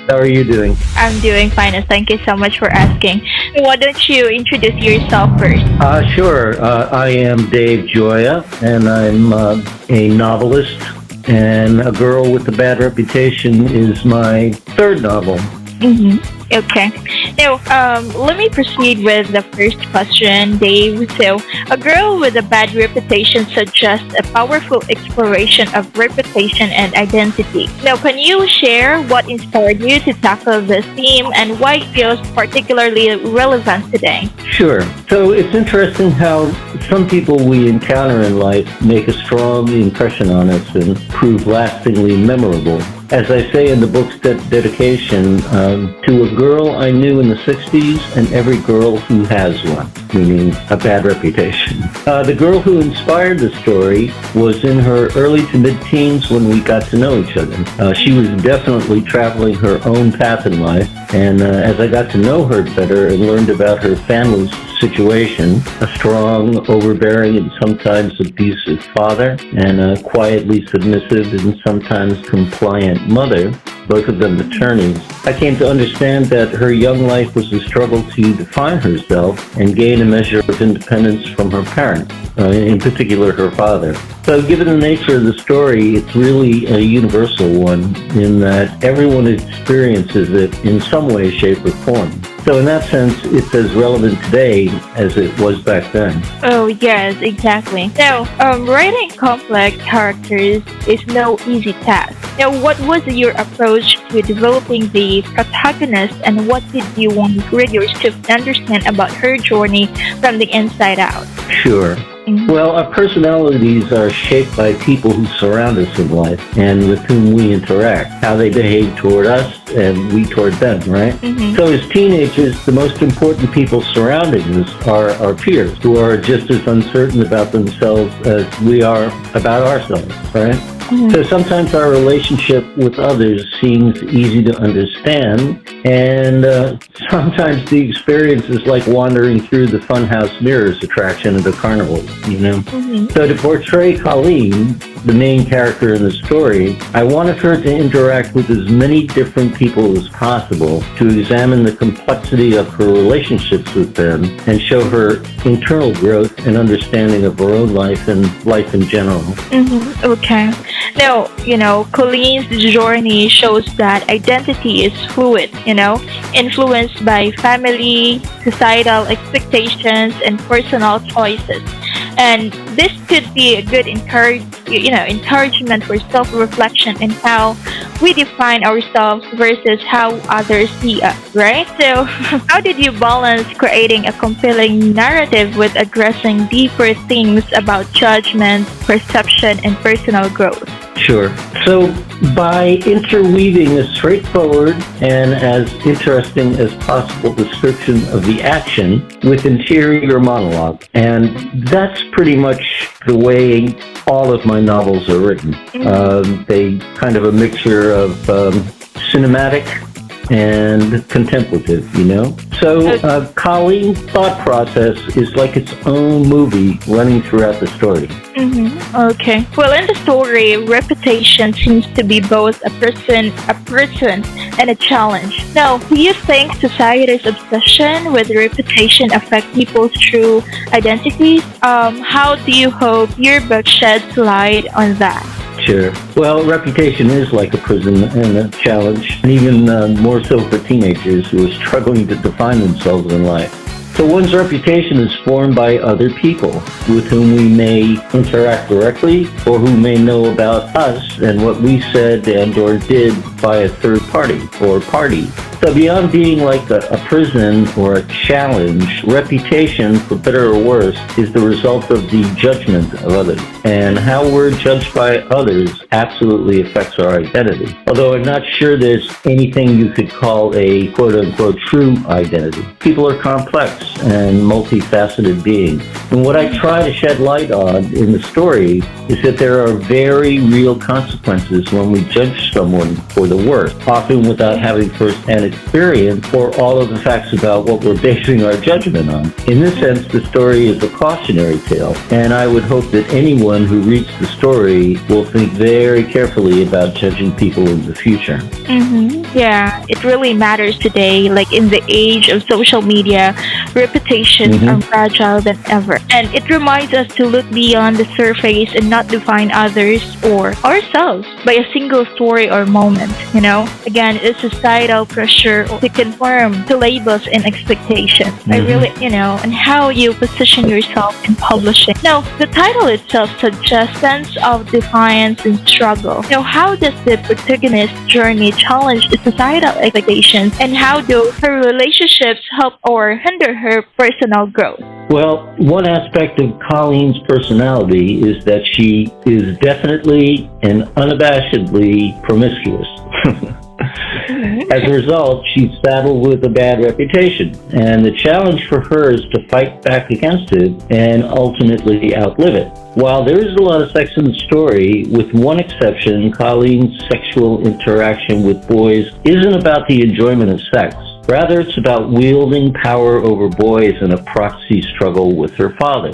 How are you doing? I'm doing fine, and thank you so much for asking. Why don't you introduce yourself first? Sure. I am Dave Gioia, and I'm a novelist. And A Girl with a Bad Reputation is my third novel. Okay. Now, let me proceed with the first question, Dave. So, A Girl with a Bad Reputation suggests a powerful exploration of reputation and identity. Now, can you share what inspired you to tackle this theme and why it feels particularly relevant today? Sure. So it's interesting how some people we encounter in life make a strong impression on us and prove lastingly memorable. As I say in the book's dedication, to a girl I knew in the 60s and every girl who has one, meaning a bad reputation. The girl who inspired the story was in her early to mid-teens when we got to know each other. She was definitely traveling her own path in life, and as I got to know her better and learned about her family's situation, a strong, overbearing, and sometimes abusive father, and a quietly submissive and sometimes compliant mother, both of them attorneys, I came to understand that her young life was a struggle to define herself and gain a measure of independence from her parents, in particular her father. So given the nature of the story, it's really a universal one in that everyone experiences it in some way, shape, or form. So in that sense, it's as relevant today as it was back then. Oh, yes, exactly. Now, writing complex characters is no easy task. Now, what was your approach to developing the protagonist, and what did you want readers to understand about her journey from the inside out? Sure. Well, our personalities are shaped by people who surround us in life and with whom we interact, how they behave toward us and we toward them, right? So as teenagers, the most important people surrounding us are our peers, who are just as uncertain about themselves as we are about ourselves, right? So sometimes our relationship with others seems easy to understand, and sometimes the experience is like wandering through the funhouse mirrors attraction at a carnival, you know? So to portray Colleen, the main character in the story, I wanted her to interact with as many different people as possible to examine the complexity of her relationships with them and show her internal growth and understanding of her own life and life in general. Okay. Now, Colleen's journey shows that identity is fluid, influenced by family, societal expectations, and personal choices. And this could be a good encouragement for self-reflection and how we define ourselves versus how others see us, right? So, how did you balance creating a compelling narrative with addressing deeper themes about judgment, perception, and personal growth? Sure. So by interweaving a straightforward and as interesting as possible description of the action with interior monologue. And that's pretty much the way all of my novels are written. They kind of a mixture of cinematic and contemplative, So Colleen's thought process is like its own movie running throughout the story. Okay. Well, in the story, reputation seems to be both a person, and a challenge. Now, do you think society's obsession with reputation affect people's true identities? How do you hope your book sheds light on that? Sure. Well, reputation is like a prison and a challenge, and even more so for teenagers who are struggling to define themselves in life. So one's reputation is formed by other people with whom we may interact directly or who may know about us and what we said and or did by a third party or party. So beyond being like a prison or a challenge, reputation, for better or worse, is the result of the judgment of others. And how we're judged by others absolutely affects our identity. Although I'm not sure there's anything you could call a quote-unquote true identity. People are complex and multifaceted beings. And what I try to shed light on in the story is that there are very real consequences when we judge someone for the worse, often without having first-hand experience or all of the facts about what we're basing our judgment on. In this sense, the story is a cautionary tale, and I would hope that anyone who reads the story will think very carefully about judging people in the future. Yeah, it really matters today. Like in the age of social media, reputations are fragile than ever. And it reminds us to look beyond the surface and not define others or ourselves by a single story or moment, you know? Again, it's societal pressure to conform to labels and expectations. I really, and how you position yourself in publishing. Now, the title itself suggests sense of defiance and struggle. Now, how does the protagonist's journey challenge the societal expectations, and how do her relationships help or hinder her personal growth? Well, one aspect of Colleen's personality is that she is definitely and unabashedly promiscuous. As a result, she's saddled with a bad reputation, and the challenge for her is to fight back against it and ultimately outlive it. While there is a lot of sex in the story, with one exception, Colleen's sexual interaction with boys isn't about the enjoyment of sex. Rather, it's about wielding power over boys in a proxy struggle with her father.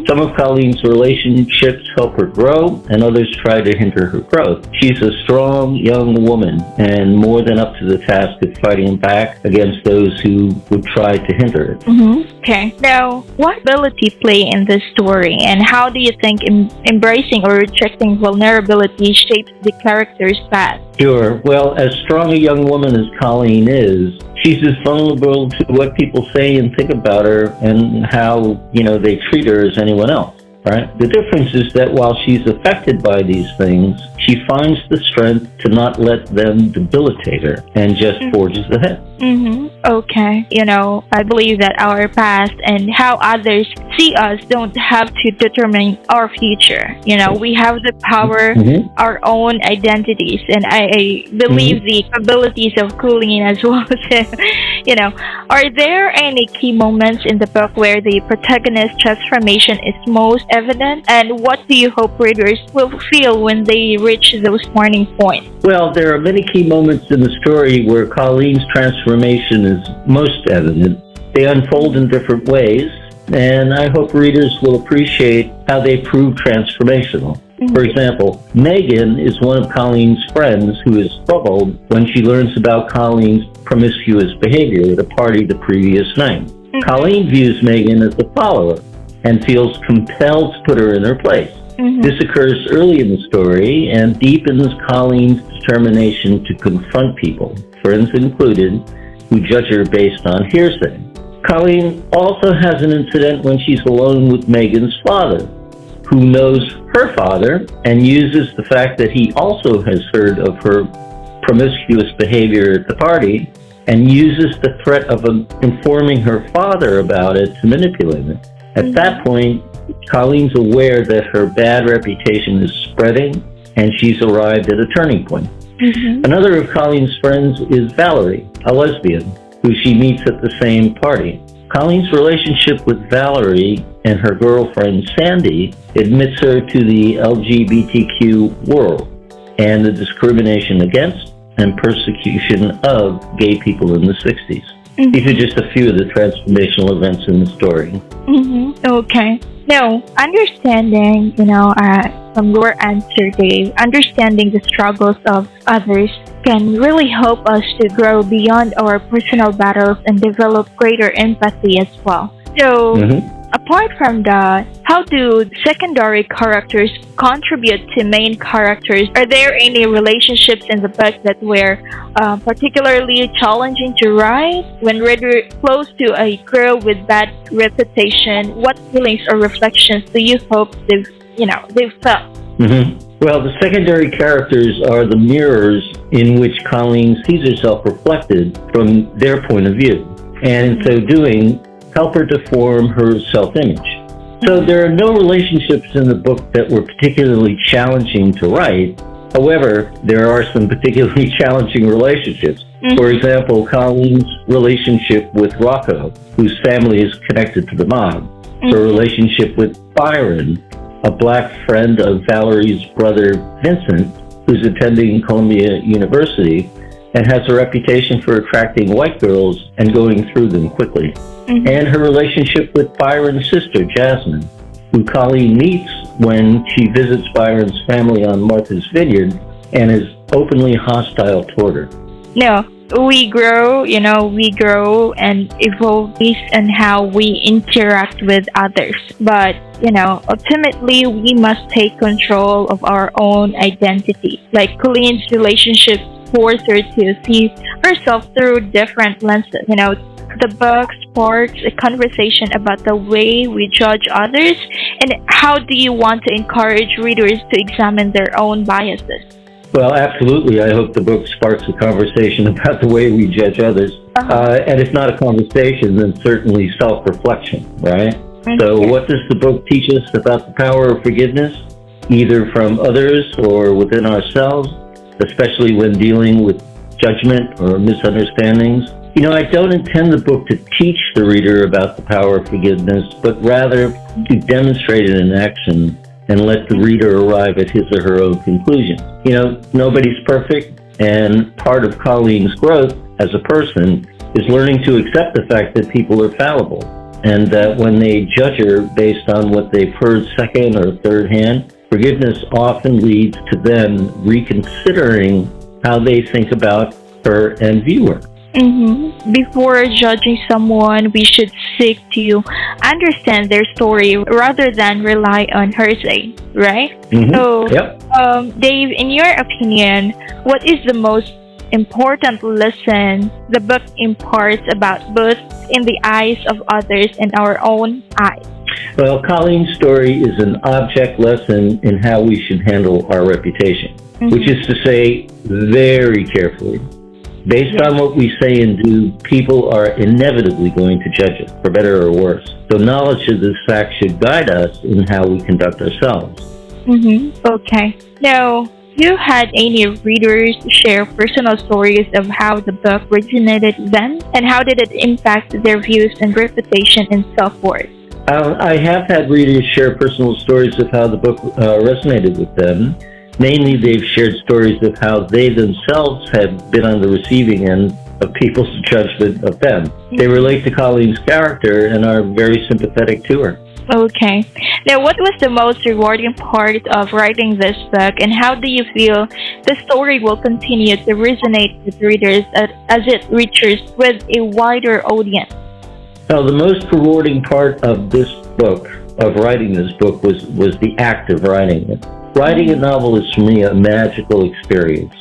Some of Colleen's relationships help her grow, and others try to hinder her growth. She's a strong young woman and more than up to the task of fighting back against those who would try to hinder it. Okay. Now, what ability play in this story, and how do you think embracing or rejecting vulnerability shapes the character's path? Sure. Well, as strong a young woman as Colleen is, she's as vulnerable to what people say and think about her and how, they treat her as anyone else, right? The difference is that while she's affected by these things, she finds the strength to not let them debilitate her and just forges ahead. Okay. I believe that our past and how others see us don't have to determine our future. We have the power, our own identities, and I believe the abilities of Colleen as well. Are there any key moments in the book where the protagonist's transformation is most evident, and what do you hope readers will feel when they reach those turning points? Well, there are many key moments in the story where Colleen's transformation is most evident. They unfold in different ways, and I hope readers will appreciate how they prove transformational. For example, Megan is one of Colleen's friends who is troubled when she learns about Colleen's promiscuous behavior at a party the previous night. Colleen views Megan as a follower and feels compelled to put her in her place. This occurs early in the story and deepens Colleen's determination to confront people, friends included, who judge her based on hearsay. Colleen also has an incident when she's alone with Megan's father, who knows her father and uses the fact that he also has heard of her promiscuous behavior at the party and uses the threat of informing her father about it to manipulate it. At that point, Colleen's aware that her bad reputation is spreading and she's arrived at a turning point. Another of Colleen's friends is Valerie, a lesbian, who she meets at the same party. Colleen's relationship with Valerie and her girlfriend Sandy admits her to the LGBTQ world and the discrimination against and persecution of gay people in the 60s. These are just a few of the transformational events in the story. Okay. Now, understanding, from your answer, Dave, understanding the struggles of others can really help us to grow beyond our personal battles and develop greater empathy as well. So, apart from that, how do secondary characters contribute to main characters? Are there any relationships in the book that were particularly challenging to write? When reader close to a girl with bad reputation, what feelings or reflections do you hope they've felt? Well, the secondary characters are the mirrors in which Colleen sees herself reflected from their point of view, and in so doing, help her to form her self-image. So there are no relationships in the book that were particularly challenging to write. However, there are some particularly challenging relationships. For example, Colleen's relationship with Rocco, whose family is connected to the mob. Her relationship with Byron, a black friend of Valerie's brother Vincent, who's attending Columbia University and has a reputation for attracting white girls and going through them quickly. Mm-hmm. And her relationship with Byron's sister, Jasmine, who Colleen meets when she visits Byron's family on Martha's Vineyard and is openly hostile toward her. No, we grow and evolve based on how we interact with others. But, ultimately, we must take control of our own identity. Like Colleen's relationship forced her to see herself through different lenses. The book sparks a conversation about the way we judge others, and how do you want to encourage readers to examine their own biases? Well, absolutely. I hope the book sparks a conversation about the way we judge others. And if not a conversation, then certainly self-reflection, right? Mm-hmm. So what does the book teach us about the power of forgiveness, either from others or within ourselves, especially when dealing with judgment or misunderstandings? I don't intend the book to teach the reader about the power of forgiveness, but rather to demonstrate it in action and let the reader arrive at his or her own conclusion. Nobody's perfect, and part of Colleen's growth as a person is learning to accept the fact that people are fallible, and that when they judge her based on what they've heard second or third hand, forgiveness often leads to them reconsidering how they think about her and view her. Mm-hmm. Before judging someone, we should seek to understand their story rather than rely on hearsay, right? Mm-hmm. So, yep. Dave, in your opinion, what is the most important lesson the book imparts about both in the eyes of others and our own eyes? Well, Colleen's story is an object lesson in how we should handle our reputation, which is to say, very carefully. Based on what we say and do, people are inevitably going to judge us, for better or worse. So knowledge of this fact should guide us in how we conduct ourselves. Mm-hmm. Okay. Now, you had any readers share personal stories of how the book originated then, and how did it impact their views and reputation and self-worth? I have had readers share personal stories of how the book resonated with them. Mainly, they've shared stories of how they themselves have been on the receiving end of people's judgment of them. They relate to Colleen's character and are very sympathetic to her. Okay. Now, what was the most rewarding part of writing this book, and how do you feel the story will continue to resonate with readers as it reaches with a wider audience? Well, the most rewarding part of this book, of writing this book, was the act of writing it. Writing a novel is for me a magical experience.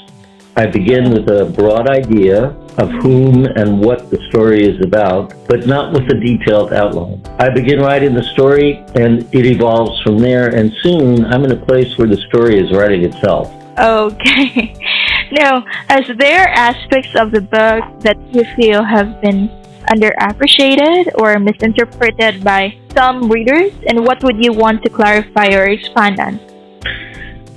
I begin with a broad idea of whom and what the story is about, but not with a detailed outline. I begin writing the story and it evolves from there, and soon I'm in a place where the story is writing itself. Okay. Now, are there aspects of the book that you feel have been underappreciated or misinterpreted by some readers, and what would you want to clarify or expand on?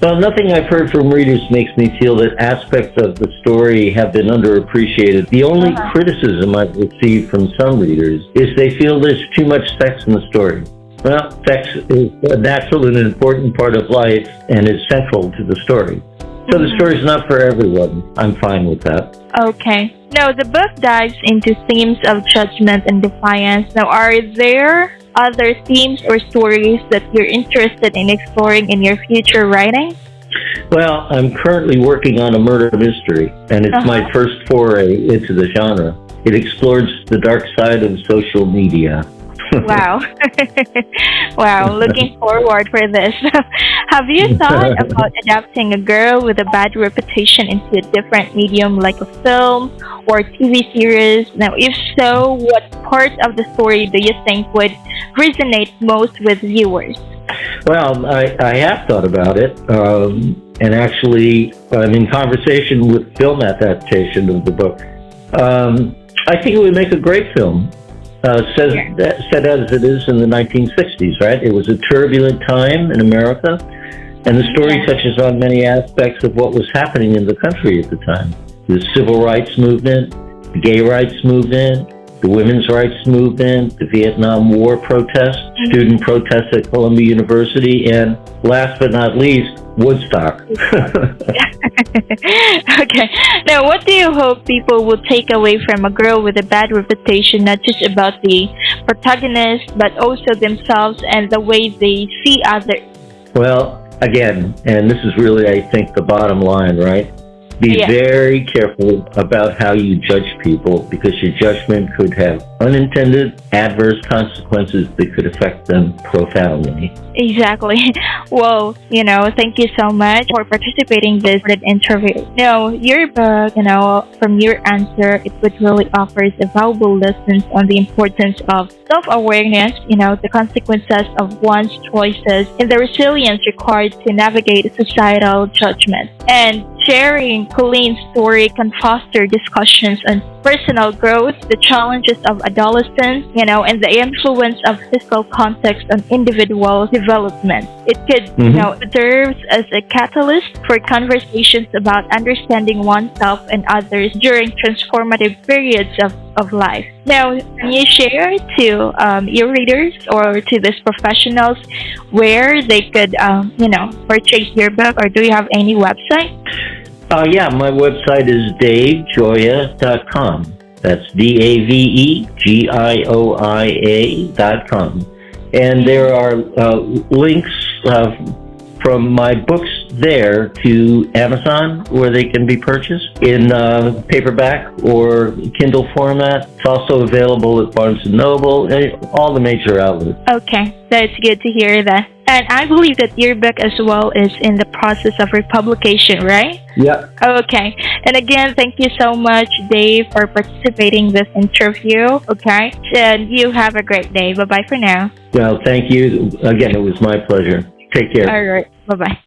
Well, nothing I've heard from readers makes me feel that aspects of the story have been underappreciated. The only criticism I've received from some readers is they feel there's too much sex in the story. Well, sex is a natural and important part of life and is central to the story. So the story's not for everyone. I'm fine with that. Okay. Now, the book dives into themes of judgment and defiance. Now, are there other themes or stories that you're interested in exploring in your future writing? Well, I'm currently working on a murder mystery, and it's my first foray into the genre. It explores the dark side of social media. Wow. Wow, looking forward for this. Have you thought about adapting a girl with a bad reputation into a different medium like a film or TV series? Now, if so, what part of the story do you think would resonate most with viewers? Well, I have thought about it, and actually I'm in conversation with film adaptation of the book. I think it would make a great film. Set as it is in the 1960s, right? It was a turbulent time in America, and the story touches on many aspects of what was happening in the country at the time. The civil rights movement, the gay rights movement, the women's rights movement, the Vietnam War protests, student protests at Columbia University, and last but not least, Woodstock. Okay. Now, what do you hope people will take away from A Girl with a Bad Reputation, not just about the protagonist, but also themselves and the way they see others? Well, again, and this is really, I think, the bottom line, right? Be Yeah. very careful about how you judge people, because your judgment could have unintended adverse consequences that could affect them profoundly. Exactly. Well, thank you so much for participating in this interview. Your book, from your answer, it would really offers a valuable lessons on the importance of self-awareness, the consequences of one's choices, and the resilience required to navigate societal judgment. And sharing Colleen's story can foster discussions on personal growth, the challenges of adolescence, and the influence of physical context on individual development. It could, serve as a catalyst for conversations about understanding oneself and others during transformative periods of life. Now, can you share to your readers or to these professionals where they could, purchase your book, or do you have any website? Yeah, my website is davegioia.com. That's DAVEGIOIA.com. And there are links from my books there to Amazon, where they can be purchased in paperback or Kindle format. It's also available at Barnes & Noble, and all the major outlets. Okay, that's good to hear that. And I believe that your book as well is in the process of republication, right? Yeah. Okay. And again, thank you so much, Dave, for participating in this interview. Okay. And you have a great day. Bye-bye for now. Well, thank you. Again, it was my pleasure. Take care. All right. Bye-bye.